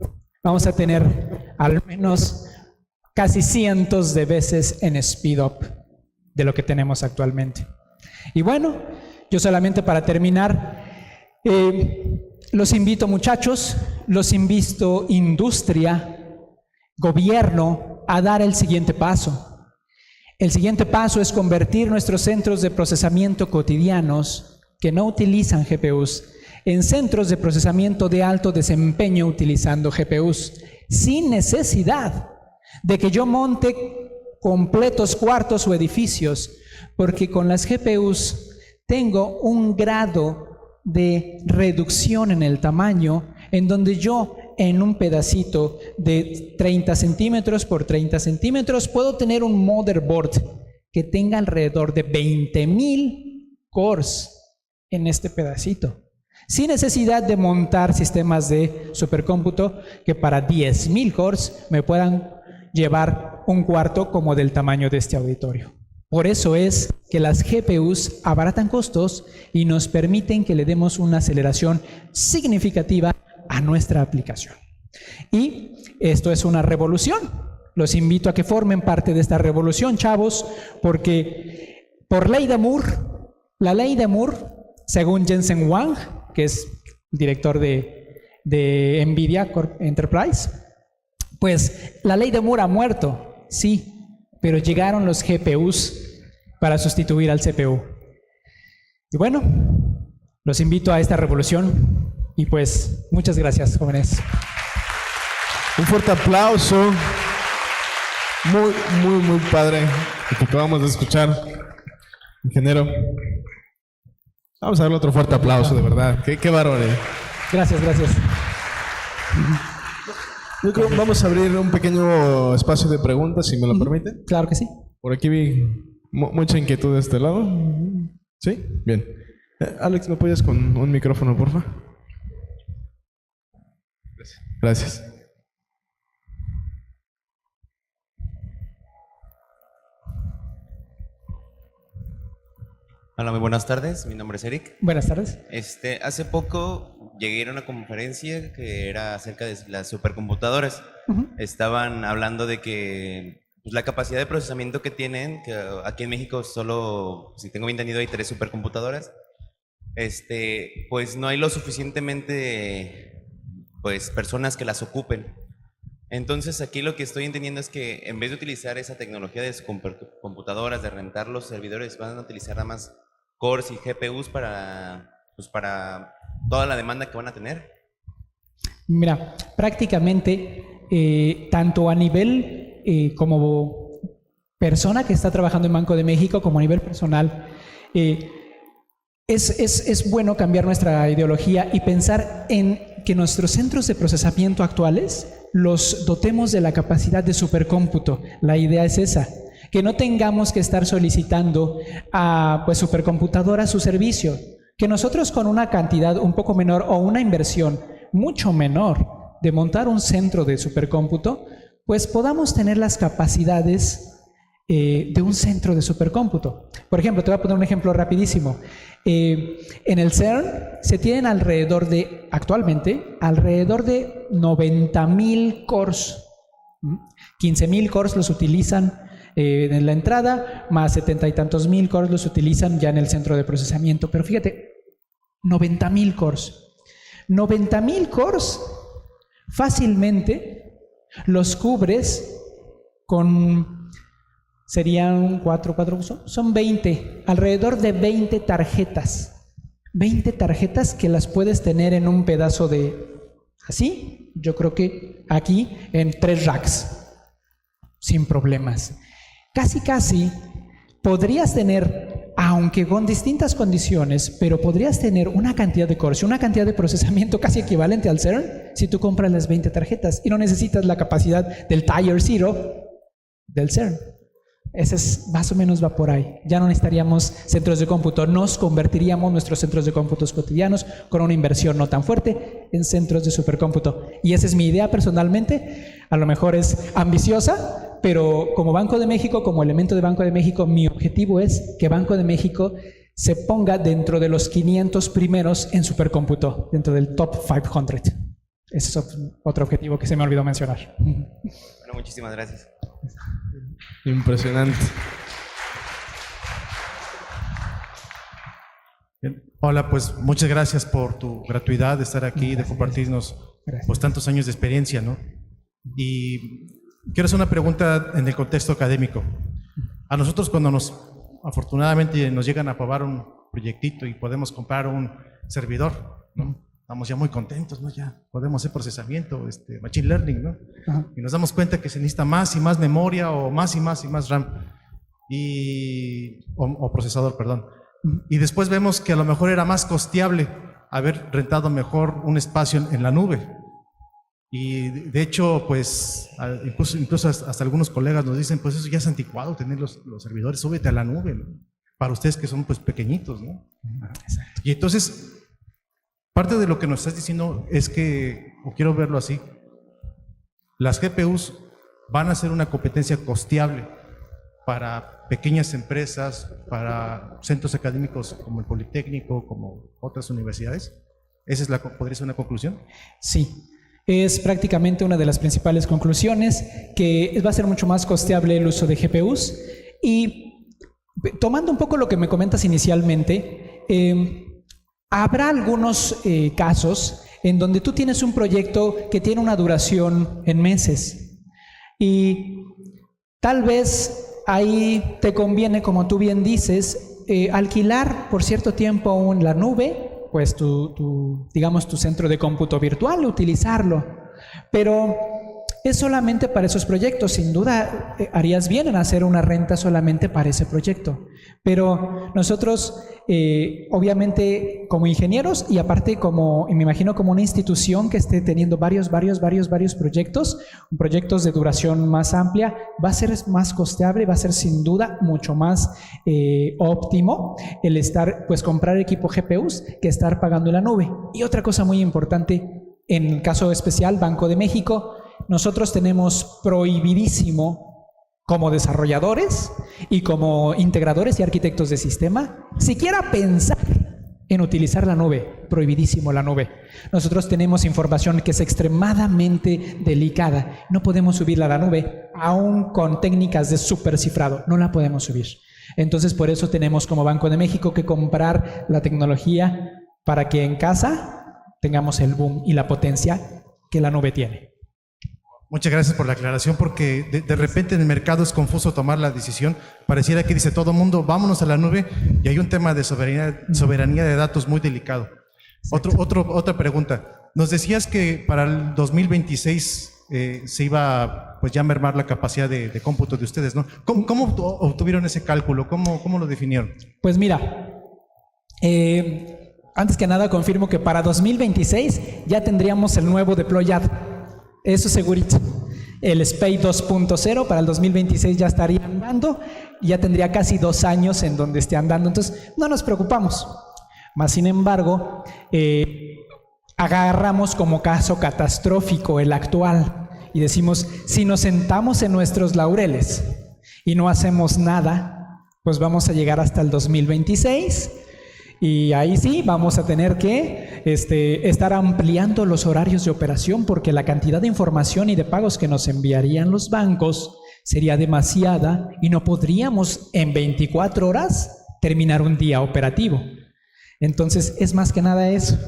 vamos a tener al menos casi cientos de veces en speed-up de lo que tenemos actualmente. Y bueno, yo solamente para terminar, los invito muchachos, los invito industria, gobierno, a dar el siguiente paso. El siguiente paso es convertir nuestros centros de procesamiento cotidianos que no utilizan GPUs en centros de procesamiento de alto desempeño utilizando GPUs, sin necesidad de que yo monte completos cuartos o edificios, porque con las GPUs tengo un grado de reducción en el tamaño, en donde yo en un pedacito de 30 centímetros por 30 centímetros puedo tener un motherboard que tenga alrededor de 20,000 cores en este pedacito, sin necesidad de montar sistemas de supercómputo que para 10,000 cores me puedan llevar un cuarto como del tamaño de este auditorio. Por eso es que las GPUs abaratan costos y nos permiten que le demos una aceleración significativa a nuestra aplicación. Y esto es una revolución. Los invito a que formen parte de esta revolución, chavos, porque por ley de Moore, la ley de Moore, según Jensen Huang, que es el director de NVIDIA Enterprise, pues la ley de Moore ha muerto, sí, pero llegaron los GPUs para sustituir al CPU. Y bueno, los invito a esta revolución y pues muchas gracias, jóvenes. Un fuerte aplauso. Muy padre lo que acabamos de escuchar, ingeniero. Vamos a darle otro fuerte aplauso, de verdad. Qué bárbaro. Gracias. Yo creo que vamos a abrir un pequeño espacio de preguntas, si me lo permiten. Claro que sí. Por aquí vi mucha inquietud de este lado. ¿Sí? Bien. Alex, ¿me apoyas con un micrófono, por favor? Gracias. Hola, muy buenas tardes. Mi nombre es Eric. Buenas tardes. Hace poco llegué a ir a una conferencia que era acerca de las supercomputadoras. Estaban hablando de que pues, la capacidad de procesamiento que tienen, que aquí en México solo, si tengo bien entendido, hay 3 supercomputadoras. Pues no hay lo suficientemente pues personas que las ocupen. Entonces aquí lo que estoy entendiendo es que en vez de utilizar esa tecnología de computadoras, de rentar los servidores, van a utilizar nada más cores y GPUs para toda la demanda que van a tener. Mira, prácticamente tanto a nivel como persona que está trabajando en Banco de México como a nivel personal, es bueno cambiar nuestra ideología y pensar en que nuestros centros de procesamiento actuales los dotemos de la capacidad de supercómputo. La idea es esa, que no tengamos que estar solicitando a supercomputadoras su servicio, que nosotros con una cantidad un poco menor o una inversión mucho menor de montar un centro de supercómputo, pues podamos tener las capacidades de un centro de supercómputo. Por ejemplo, te voy a poner un ejemplo rapidísimo. En el CERN se tienen actualmente alrededor de 90,000 cores. 15,000 cores los utilizan en la entrada, más 70 y tantos mil cores los utilizan ya en el centro de procesamiento. Pero fíjate, 90,000 cores. 90,000 cores fácilmente los cubres con... Serían 4, son 20, alrededor de 20 tarjetas. 20 tarjetas que las puedes tener en un pedazo de... Así, yo creo que aquí en 3 racks, sin problemas. Casi podrías tener, aunque con distintas condiciones, pero podrías tener una cantidad de cores y una cantidad de procesamiento casi equivalente al CERN si tú compras las 20 tarjetas y no necesitas la capacidad del Tier 0 del CERN. Ese es, más o menos va por ahí. Ya no necesitaríamos centros de cómputo, nos convertiríamos nuestros centros de cómputos cotidianos con una inversión no tan fuerte en centros de supercómputo. Y esa es mi idea personalmente. A lo mejor es ambiciosa, pero como Banco de México, como elemento de Banco de México, mi objetivo es que Banco de México se ponga dentro de los 500 primeros en supercómputo, dentro del top 500. Ese es otro objetivo que se me olvidó mencionar. Bueno, muchísimas gracias. Impresionante. Bien. Hola, pues muchas gracias por tu gratuidad de estar aquí, de compartirnos pues tantos años de experiencia, ¿no? Y quiero hacer una pregunta en el contexto académico. A nosotros cuando afortunadamente nos llegan a aprobar un proyectito y podemos comprar un servidor, ¿no? Estamos ya muy contentos, ¿no? Ya podemos hacer procesamiento, machine learning, ¿no? Ajá. Y nos damos cuenta que se necesita más y más memoria o más y más RAM o procesador, perdón. Y después vemos que a lo mejor era más costeable haber rentado mejor un espacio en la nube. Y de hecho, pues, incluso hasta algunos colegas nos dicen, pues eso ya es anticuado, tener los servidores, súbete a la nube, ¿no? Para ustedes que son pues pequeñitos, ¿no? Exacto. Y entonces, parte de lo que nos estás diciendo es que, o quiero verlo así, las GPUs van a ser una competencia costeable para pequeñas empresas, para centros académicos como el Politécnico, como otras universidades. ¿Esa podría ser una conclusión? Sí, es prácticamente una de las principales conclusiones, que va a ser mucho más costeable el uso de GPUs. Y tomando un poco lo que me comentas inicialmente, habrá algunos casos en donde tú tienes un proyecto que tiene una duración en meses y tal vez ahí te conviene, como tú bien dices, alquilar por cierto tiempo la nube, pues digamos tu centro de cómputo virtual, utilizarlo. Pero es solamente para esos proyectos. Sin duda, harías bien en hacer una renta solamente para ese proyecto. Pero nosotros, obviamente, como ingenieros y aparte y me imagino como una institución que esté teniendo varios proyectos de duración más amplia, va a ser más costeable, va a ser sin duda mucho más óptimo el comprar equipo GPUs que estar pagando en la nube. Y otra cosa muy importante, en el caso especial, Banco de México, nosotros tenemos prohibidísimo como desarrolladores y como integradores y arquitectos de sistema, siquiera pensar en utilizar la nube, prohibidísimo la nube. Nosotros tenemos información que es extremadamente delicada, no podemos subirla a la nube, aún con técnicas de supercifrado, no la podemos subir. Entonces, por eso tenemos como Banco de México que comprar la tecnología para que en casa tengamos el boom y la potencia que la nube tiene. Muchas gracias por la aclaración, porque de repente en el mercado es confuso tomar la decisión. Pareciera que dice todo el mundo, vámonos a la nube, y hay un tema de soberanía de datos muy delicado. Otra pregunta. Nos decías que para el 2026 se iba pues ya a mermar la capacidad de cómputo de ustedes, ¿no? ¿Cómo obtuvieron ese cálculo? ¿Cómo lo definieron? Pues mira, antes que nada confirmo que para 2026 ya tendríamos el nuevo deployado. Eso segurito. El SPEI 2.0 para el 2026 ya estaría andando y ya tendría casi 2 años en donde esté andando. Entonces, no nos preocupamos. Más sin embargo, agarramos como caso catastrófico el actual y decimos, si nos sentamos en nuestros laureles y no hacemos nada, pues vamos a llegar hasta el 2026. Y ahí sí vamos a tener que estar ampliando los horarios de operación, porque la cantidad de información y de pagos que nos enviarían los bancos sería demasiada y no podríamos en 24 horas terminar un día operativo. Entonces es más que nada eso.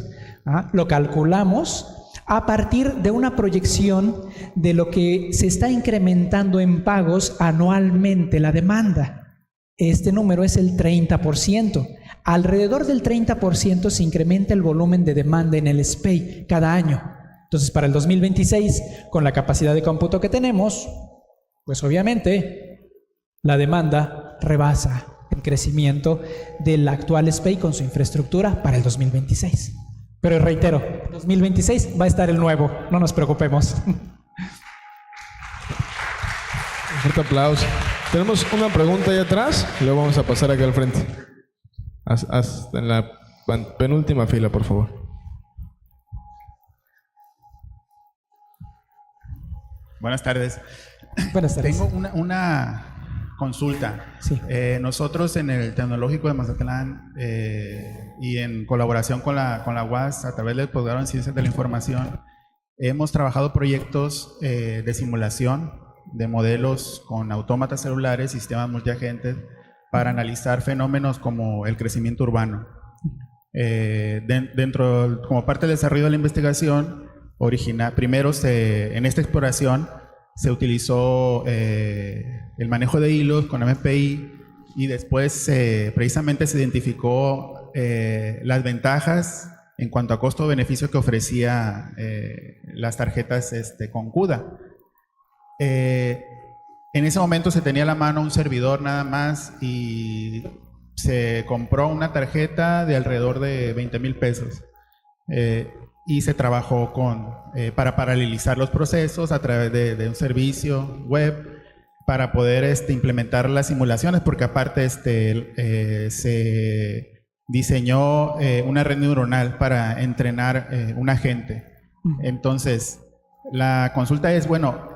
Lo calculamos a partir de una proyección de lo que se está incrementando en pagos anualmente la demanda. Este número es el 30%. Alrededor del 30% se incrementa el volumen de demanda en el SPEI cada año. Entonces, para el 2026, con la capacidad de cómputo que tenemos, pues obviamente la demanda rebasa el crecimiento del actual SPEI con su infraestructura para el 2026. Pero reitero, 2026 va a estar el nuevo, no nos preocupemos. Un fuerte aplauso. Tenemos una pregunta ahí atrás y luego vamos a pasar acá al frente. Hasta en la penúltima fila, por favor. Buenas tardes. Buenas tardes. Tengo una consulta. Sí. Nosotros en el Tecnológico de Mazatlán y en colaboración con la UAS, a través del posgrado en Ciencias de la Información, hemos trabajado proyectos de simulación de modelos con autómatas celulares, sistemas multiagentes, para analizar fenómenos como el crecimiento urbano. Como parte del desarrollo de la investigación, primero en esta exploración se utilizó el manejo de hilos con MPI y después precisamente se identificó las ventajas en cuanto a costo-beneficio que ofrecía las tarjetas con CUDA. En ese momento se tenía a la mano un servidor nada más y se compró una tarjeta de alrededor de 20,000 pesos y se trabajó para paralelizar los procesos a través de un servicio web para poder implementar las simulaciones, porque aparte se diseñó una red neuronal para entrenar un agente. Entonces, la consulta es, bueno,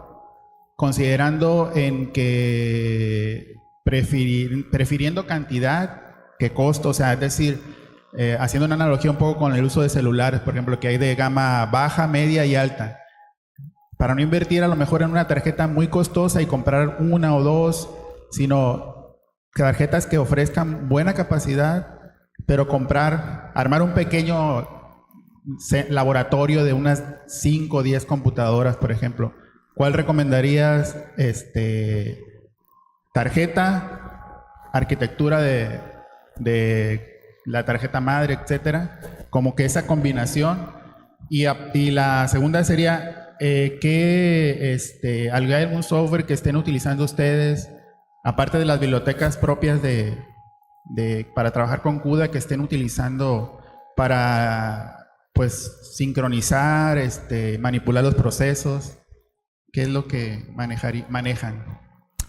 considerando en que prefiriendo cantidad que costo, o sea, es decir, haciendo una analogía un poco con el uso de celulares, por ejemplo, que hay de gama baja, media y alta, para no invertir a lo mejor en una tarjeta muy costosa y comprar una o dos, sino tarjetas que ofrezcan buena capacidad, pero armar un pequeño laboratorio de unas 5 o 10 computadoras, por ejemplo. ¿Cuál recomendarías? Tarjeta, arquitectura de la tarjeta madre, etcétera, como que esa combinación. Y la segunda sería, ¿hay algún software que estén utilizando ustedes, aparte de las bibliotecas propias para trabajar con CUDA, que estén utilizando para, pues, sincronizar, manipular los procesos? ¿Qué es lo que manejan?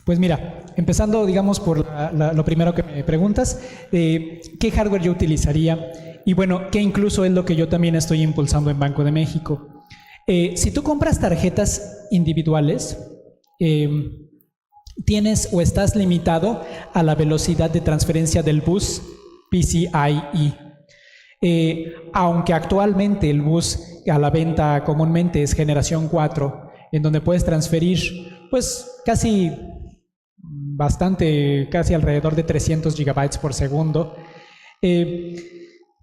Pues mira, empezando, digamos, por lo primero que me preguntas, ¿qué hardware yo utilizaría? Y bueno, ¿qué incluso es lo que yo también estoy impulsando en Banco de México? Si tú compras tarjetas individuales, tienes o estás limitado a la velocidad de transferencia del bus PCIe. Aunque actualmente el bus a la venta comúnmente es generación 4, en donde puedes transferir pues casi alrededor de 300 gigabytes por segundo,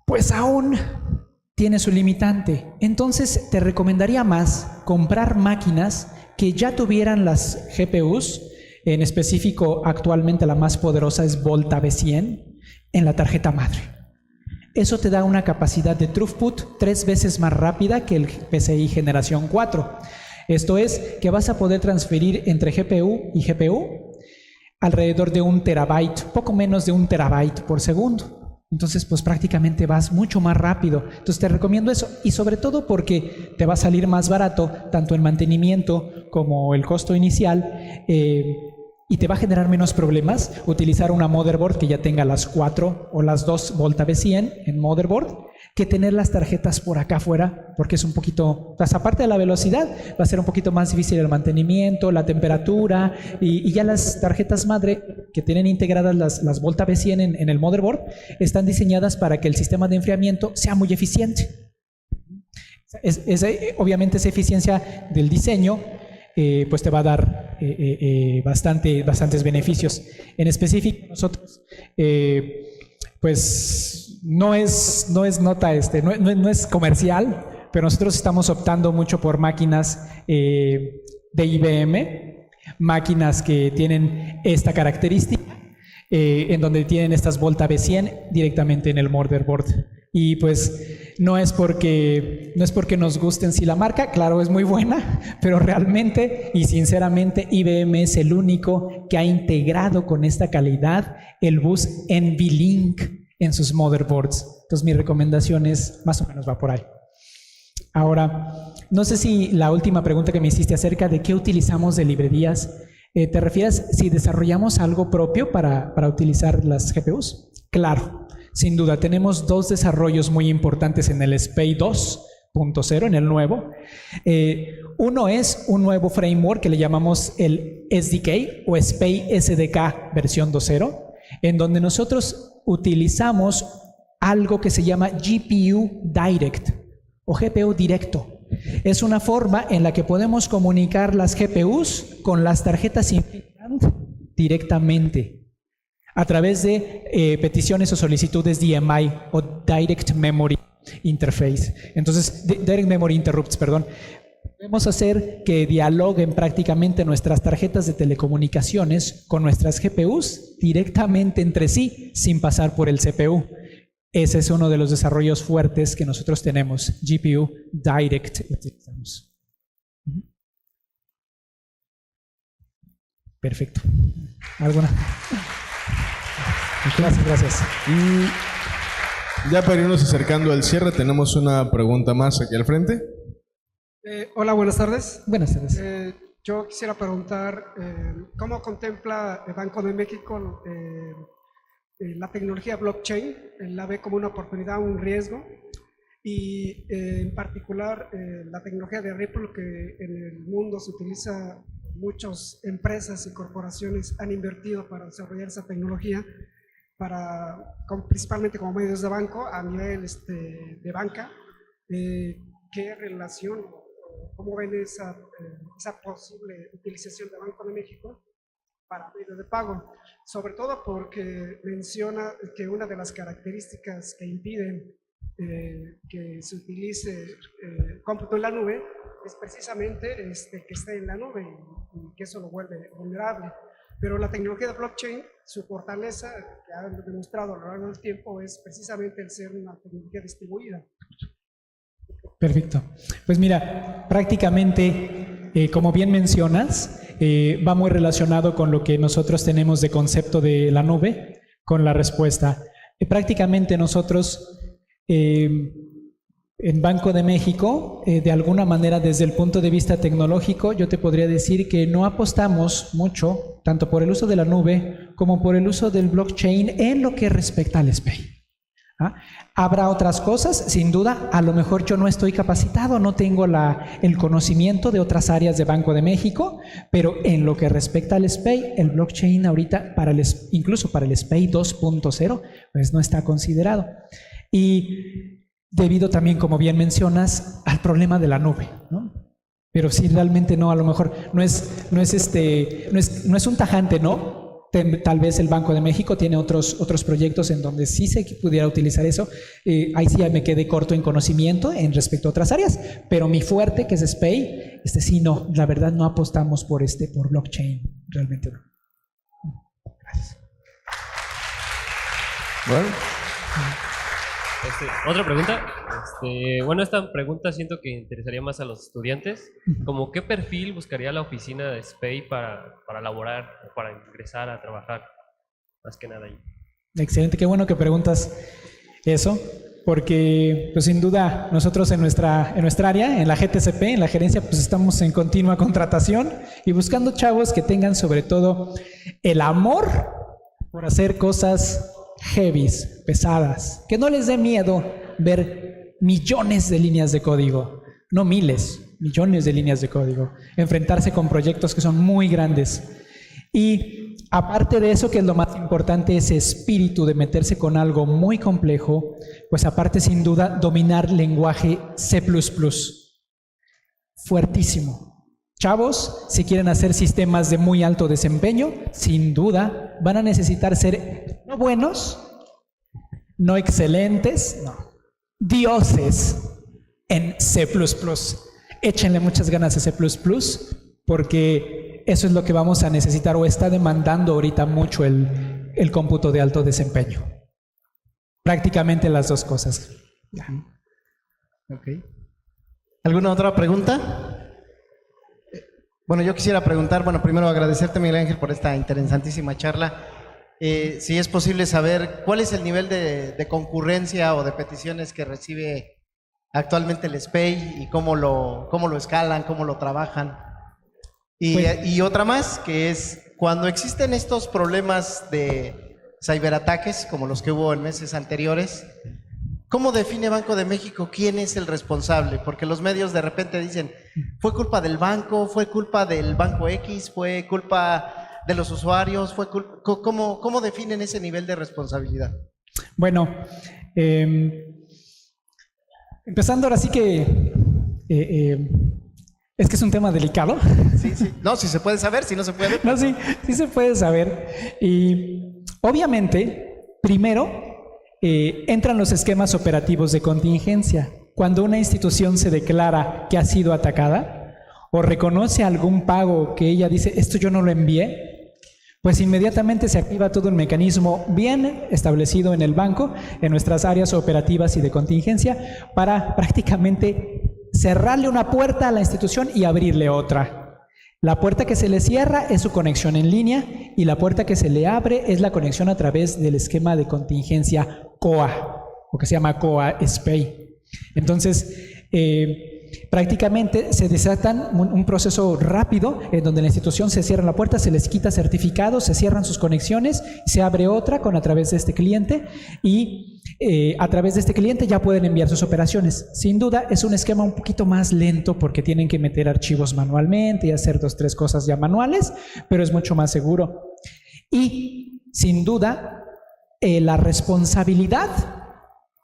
pues aún tiene su limitante. Entonces te recomendaría más comprar máquinas que ya tuvieran las GPUs, en específico actualmente la más poderosa es Volta V100, en la tarjeta madre. Eso te da una capacidad de throughput 3 veces más rápida que el PCI generación 4. Esto es que vas a poder transferir entre GPU y GPU alrededor de 1 terabyte, poco menos de 1 terabyte por segundo. Entonces, pues prácticamente vas mucho más rápido. Entonces te recomiendo eso, y sobre todo porque te va a salir más barato, tanto en mantenimiento como el costo inicial, y te va a generar menos problemas utilizar una motherboard que ya tenga las 4 o las 2 Volta V100 en motherboard, que tener las tarjetas por acá afuera, porque es un poquito, pues aparte de la velocidad, va a ser un poquito más difícil el mantenimiento, la temperatura, y ya las tarjetas madre que tienen integradas las Volta V100 en el motherboard están diseñadas para que el sistema de enfriamiento sea muy eficiente. Obviamente esa eficiencia del diseño pues te va a dar bastantes beneficios. En específico, nosotros pues no es comercial, pero nosotros estamos optando mucho por máquinas de IBM, máquinas que tienen esta característica, en donde tienen estas Volta V100 directamente en el motherboard. Y pues no es porque nos guste en sí la marca, claro, es muy buena, pero realmente y sinceramente IBM es el único que ha integrado con esta calidad el bus NVLink en sus motherboards. Entonces mi recomendación es más o menos va por ahí. Ahora, no sé si la última pregunta que me hiciste acerca de qué utilizamos de librerías, ¿te refieres si desarrollamos algo propio para utilizar las GPUs? Claro. Sin duda, tenemos 2 desarrollos muy importantes en el SPEI 2.0, en el nuevo. Uno es un nuevo framework que le llamamos el SDK o SPEI SDK versión 2.0, en donde nosotros utilizamos algo que se llama GPU Direct o GPU directo. Es una forma en la que podemos comunicar las GPUs con las tarjetas InfiniBand directamente, a través de peticiones o solicitudes DMI o Direct Memory Interface. Entonces, Direct Memory Interrupts, perdón. Podemos hacer que dialoguen prácticamente nuestras tarjetas de telecomunicaciones con nuestras GPUs directamente entre sí, sin pasar por el CPU. Ese es uno de los desarrollos fuertes que nosotros tenemos, GPU Direct. Perfecto. ¿Alguna? Gracias. Y ya para irnos acercando al cierre, tenemos una pregunta más aquí al frente. Hola, buenas tardes. Buenas tardes. Yo quisiera preguntar, ¿cómo contempla el Banco de México la tecnología blockchain? ¿La ve como una oportunidad o un riesgo? Y en particular, la tecnología de Ripple, que en el mundo se utiliza, muchas empresas y corporaciones han invertido para desarrollar esa tecnología, principalmente como medios de banco a nivel de banca. ¿Qué relación, cómo ven esa posible utilización de Banco de México para medios de pago? Sobre todo porque menciona que una de las características que impiden que se utilice cómputo en la nube es precisamente que esté en la nube y que eso lo vuelve vulnerable. Pero la tecnología de blockchain, su fortaleza, que ha demostrado a lo largo del tiempo, es precisamente el ser una tecnología distribuida. Perfecto. Pues mira, prácticamente, como bien mencionas, va muy relacionado con lo que nosotros tenemos de concepto de la nube, con la respuesta. Prácticamente nosotros, en Banco de México, de alguna manera desde el punto de vista tecnológico, yo te podría decir que no apostamos mucho, tanto por el uso de la nube como por el uso del blockchain en lo que respecta al SPEI. ¿Ah? Habrá otras cosas, sin duda, a lo mejor yo no estoy capacitado, no tengo el conocimiento de otras áreas de Banco de México, pero en lo que respecta al SPEI, el blockchain ahorita, incluso para el SPEI 2.0, pues no está considerado. Y debido también, como bien mencionas, al problema de la nube, ¿no? Pero sí, realmente no, a lo mejor no es un tajante, ¿no? Tal vez el Banco de México tiene otros proyectos en donde sí se pudiera utilizar eso. Ahí sí me quedé corto en conocimiento en respecto a otras áreas, pero mi fuerte, que es SPEI, sí no, la verdad no apostamos por blockchain, realmente no. Gracias. Bueno. Otra pregunta. Bueno, esta pregunta siento que interesaría más a los estudiantes. ¿Cómo qué perfil buscaría la oficina de SPEI para laborar o para ingresar a trabajar? Más que nada ahí. Excelente, qué bueno que preguntas eso, porque pues sin duda nosotros en nuestra área, en la GTCP, en la gerencia, pues estamos en continua contratación y buscando chavos que tengan sobre todo el amor por hacer cosas heavies, pesadas, que no les dé miedo ver millones de líneas de código, no miles, millones de líneas de código, enfrentarse con proyectos que son muy grandes. Y aparte de eso, que es lo más importante, ese espíritu de meterse con algo muy complejo, pues aparte sin duda dominar lenguaje C++, fuertísimo. Chavos, si quieren hacer sistemas de muy alto desempeño, sin duda van a necesitar ser no buenos, no excelentes, no, dioses en C++. Échenle muchas ganas a C++, porque eso es lo que vamos a necesitar o está demandando ahorita mucho el cómputo de alto desempeño. Prácticamente las dos cosas. Okay. ¿Alguna otra pregunta? Bueno, yo quisiera preguntar, primero agradecerte, Miguel Ángel, por esta interesantísima charla. Si es posible saber cuál es el nivel de concurrencia o de peticiones que recibe actualmente el SPEI y cómo lo escalan, cómo lo trabajan. Y otra más, que es cuando existen estos problemas de ciberataques, como los que hubo en meses anteriores, ¿cómo define Banco de México quién es el responsable? Porque los medios de repente dicen, fue culpa del banco, fue culpa del banco X, fue culpa de los usuarios, ¿cómo definen ese nivel de responsabilidad? Bueno, empezando ahora sí que es que es un tema delicado. Sí. No, si se puede saber, si no se puede. No, sí se puede saber. Y obviamente, primero, entran los esquemas operativos de contingencia. Cuando una institución se declara que ha sido atacada o reconoce algún pago que ella dice, esto yo no lo envié, pues inmediatamente se activa todo un mecanismo bien establecido en el banco, en nuestras áreas operativas y de contingencia, para prácticamente cerrarle una puerta a la institución y abrirle otra. La puerta que se le cierra es su conexión en línea y la puerta que se le abre es la conexión a través del esquema de contingencia COA, o que se llama COA SPEI. Entonces, prácticamente se desatan un proceso rápido en donde la institución se cierra la puerta, se les quita certificados, se cierran sus conexiones, se abre otra a través de este cliente y a través de este cliente ya pueden enviar sus operaciones. Sin duda es un esquema un poquito más lento porque tienen que meter archivos manualmente y hacer 2 o 3 cosas ya manuales, pero es mucho más seguro. Y sin duda la responsabilidad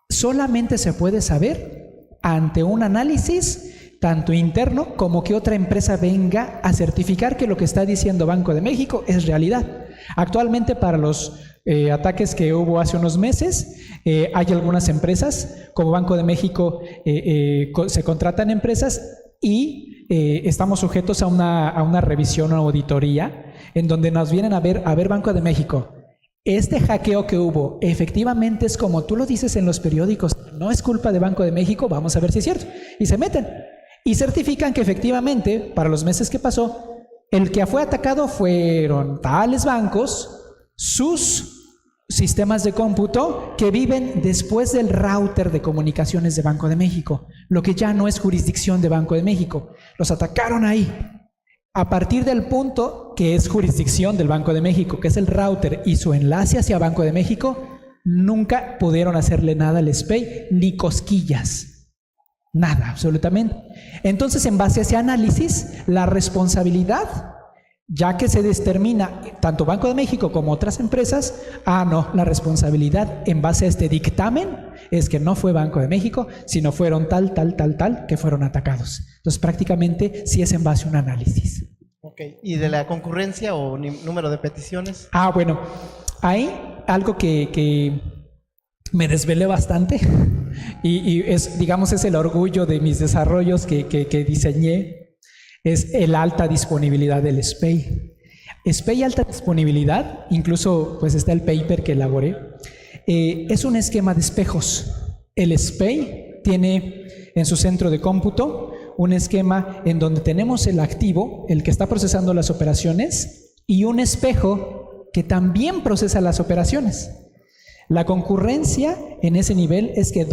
solamente se puede saber ante un análisis tanto interno como que otra empresa venga a certificar que lo que está diciendo Banco de México es realidad. Actualmente para los ataques que hubo hace unos meses, hay algunas empresas, como Banco de México se contratan empresas y estamos sujetos a una revisión o auditoría en donde nos vienen a ver Banco de México. Este hackeo que hubo, efectivamente es como tú lo dices en los periódicos, no es culpa de Banco de México, vamos a ver si es cierto. Y se meten y certifican que efectivamente, para los meses que pasó, el que fue atacado fueron tales bancos, sus sistemas de cómputo que viven después del router de comunicaciones de Banco de México, lo que ya no es jurisdicción de Banco de México. Los atacaron ahí. A partir del punto que es jurisdicción del Banco de México, que es el router y su enlace hacia Banco de México, nunca pudieron hacerle nada al SPEI, ni cosquillas. Nada, absolutamente. Entonces, en base a ese análisis, la responsabilidad, ya que se determina tanto Banco de México como otras empresas, no, la responsabilidad en base a este dictamen es que no fue Banco de México, sino fueron tal, que fueron atacados. Entonces, prácticamente sí es en base a un análisis. Ok, ¿y de la concurrencia o número de peticiones? Bueno, hay algo que me desvelé bastante y es, digamos, es el orgullo de mis desarrollos que diseñé. Es el alta disponibilidad del SPEI. SPEI alta disponibilidad, incluso pues está el paper que elaboré, es un esquema de espejos. El SPEI tiene en su centro de cómputo un esquema en donde tenemos el activo, el que está procesando las operaciones, y un espejo que también procesa las operaciones. La concurrencia en ese nivel es que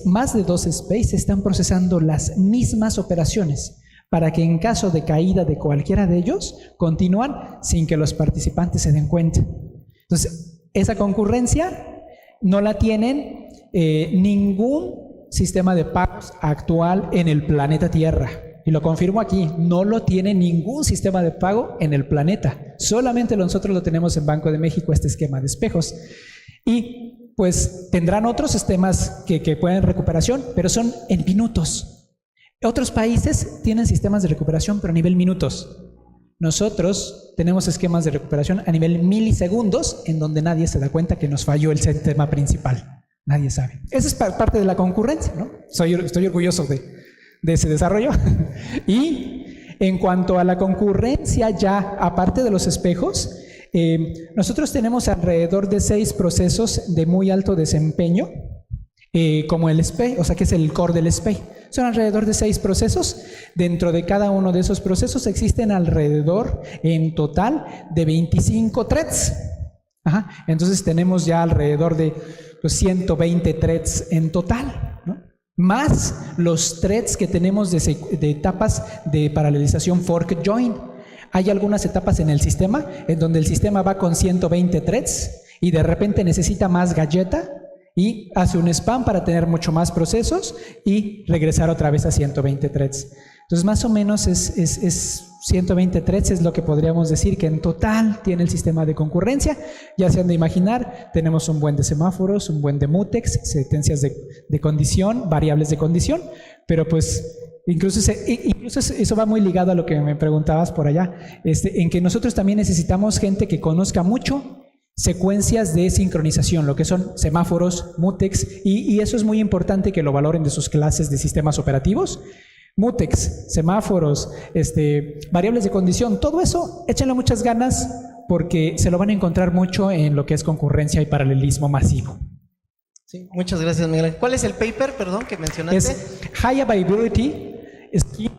más de dos SPEIs están procesando las mismas operaciones, para que en caso de caída de cualquiera de ellos, continúan sin que los participantes se den cuenta. Entonces, esa concurrencia no la tienen ningún sistema de pagos actual en el planeta Tierra. Y lo confirmo aquí, no lo tiene ningún sistema de pago en el planeta. Solamente nosotros lo tenemos en Banco de México, este esquema de espejos. Y pues tendrán otros sistemas que pueden recuperación, pero son en minutos. Otros países tienen sistemas de recuperación, pero a nivel minutos. Nosotros tenemos esquemas de recuperación a nivel milisegundos, en donde nadie se da cuenta que nos falló el sistema principal. Nadie sabe. Esa es parte de la concurrencia, ¿no? Estoy orgulloso de ese desarrollo. Y en cuanto a la concurrencia, ya aparte de los espejos, nosotros tenemos alrededor de 6 procesos de muy alto desempeño, como el SPEI, o sea que es el core del SPEI. Son alrededor de 6 procesos. Dentro de cada uno de esos procesos existen alrededor, en total, de 25 threads. Entonces tenemos ya alrededor de 120 threads en total, ¿no? Más los threads que tenemos de etapas de paralelización fork join. Hay algunas etapas en el sistema en donde el sistema va con 120 threads y de repente necesita más galleta y hace un spam para tener mucho más procesos y regresar otra vez a 120 threads. Entonces, más o menos es 120 threads es lo que podríamos decir que en total tiene el sistema de concurrencia. Ya se han de imaginar, tenemos un buen de semáforos, un buen de mutex, sentencias de condición, variables de condición, pero pues incluso eso va muy ligado a lo que me preguntabas por allá, en que nosotros también necesitamos gente que conozca mucho secuencias de sincronización, lo que son semáforos, mutex, y eso es muy importante que lo valoren de sus clases de sistemas operativos. Mutex, semáforos, variables de condición, todo eso, échenle muchas ganas porque se lo van a encontrar mucho en lo que es concurrencia y paralelismo masivo. Sí, muchas gracias, Miguel. ¿Cuál es el paper, perdón, que mencionaste? Es High Availability Scheme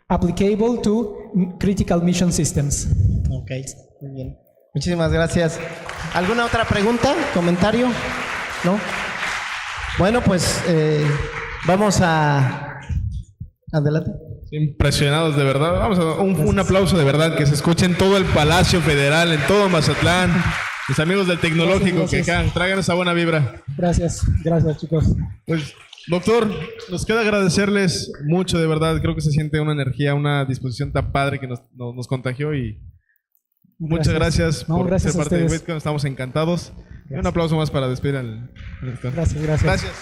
Applicable to Critical Mission Systems. Ok, muy bien. Muchísimas gracias. ¿Alguna otra pregunta, comentario? ¿No? Bueno, pues vamos a... Adelante. Impresionados, de verdad. Vamos a dar un aplauso de verdad, que se escuche en todo el Palacio Federal, en todo Mazatlán. Mis amigos del Tecnológico, gracias. que acá traigan esa buena vibra. Gracias chicos. Pues, doctor, nos queda agradecerles mucho, de verdad. Creo que se siente una energía, una disposición tan padre que nos contagió y muchas gracias por gracias ser parte de ustedes. Witcon. Estamos encantados. Y un aplauso más para despedir al... Gracias. Gracias. Gracias.